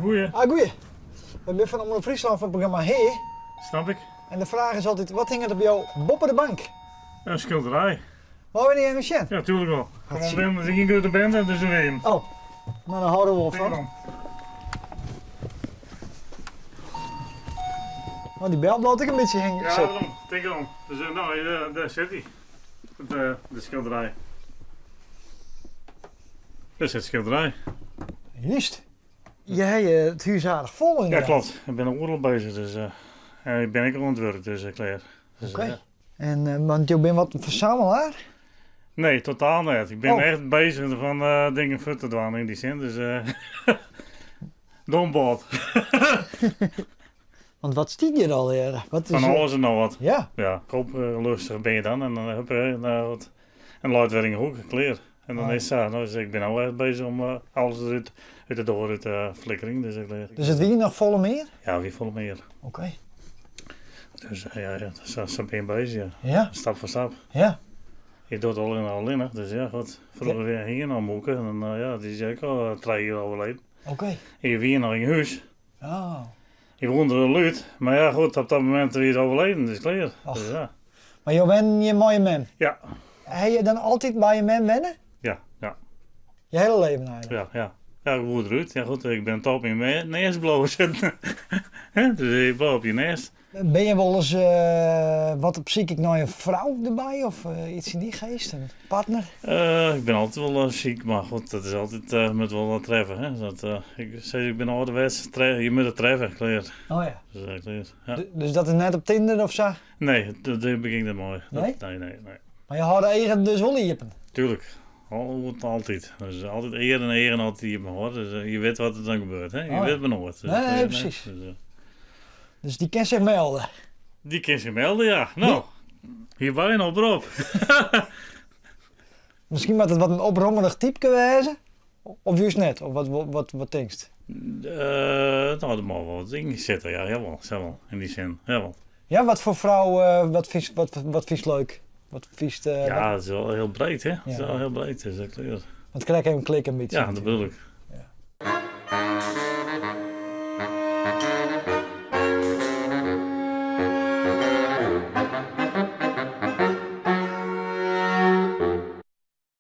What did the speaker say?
goeie. Goeie. We zijn van Omroep Friesland van het programma Hey. Snap ik. En de vraag is altijd, wat hing er op jouw boppen de bank? Een schilderij. Wou je niet even zien? Ja, tuurlijk wel. Kom Wat op binnen, dan ging ik uit de band en dus weer in. Oh, nou dan houden we wel Tegen van. dan. Oh, die bel bloot ik een beetje heen. Ja, daarom. Tegen dan. Dus nou, daar zit hij. De schilderij. Daar zit het schilderij. Juist. Jij het huis aardig vol Ja, inderdaad. klopt. Ik ben een oorlog bezig, dus ik ben al aan het werk, dus klaar. Dus, Oké. ja. En want je bent wat een verzamelaar? Nee, totaal niet. Ik ben Oh. echt bezig van dingen voor te doen in die zin, dus dombot. Want wat stiet je er al hier? Wat is Van alles en nog wat. Ja, Ja, lustig ben je dan en dan heb je wat een luidwerking ook klaar. En dan Oh. is het zo. Dus ik ben al echt bezig om alles uit de door uit de flikkering. Dus ik leer. dus het wie nog volle meer? Ja, wie volle meer. Oké. Dus ja, zo ben je bezig. Ja. Ja, Stap voor stap. ja. Je doet al in, dus ja, goed. Vroeger weer hier naar Moeken en dan ja, die is ook al 3 jaar overleden. Oké. En je weer nog in huis. Oh. Je woonde er luid, maar ja goed, op dat moment weer het overleden, dus klaar. Ach. Dus ja. Maar je bent je mooie man. Ja, Heb je dan altijd bij je man wennen? ja, ja, Je hele leven eigenlijk? ja, ja. Ja, ik woon eruit. Ja goed, ik ben top in mijn neus blauw zitten. Dus je blauw op je neus. Ben je wel eens wat zie ik nou een vrouw erbij of iets in die geest, een partner? Ik ben altijd wel ziek, maar goed, dat is altijd met wel wat treffen. Hè? Ik zeg, ik ben ouderwets, je moet het treffen, klaar. Oh ja. Dus, klaar. Ja. Dus dat is net op Tinder of zo? Nee, dat begint niet mooi. Nee? Nee. Maar je houdt eigen dus wel liepen. Tuurlijk. Altijd. Dus altijd eer en altijd hier hoor. Dus je weet wat er dan gebeurt, hè? Je Oh, weet maar nooit. Dus, Nee, precies. Dus die kan zich melden. Die kan je melden, ja. Nou, hier ben je nog op. Misschien moet het wat een oprommelig type wezen. Of juist net, of wat denkst? Nou, dat mag wel wat dingen zitten, ja, jawel, in die zin, jawel. Ja, wat voor vrouw, wat vies leuk? Wat vies Ja, het is wel heel breed, hè? Het is Ja. wel heel breed, dus dat klopt. Want krijg je een klik een beetje. Ja, dat bedoel ik.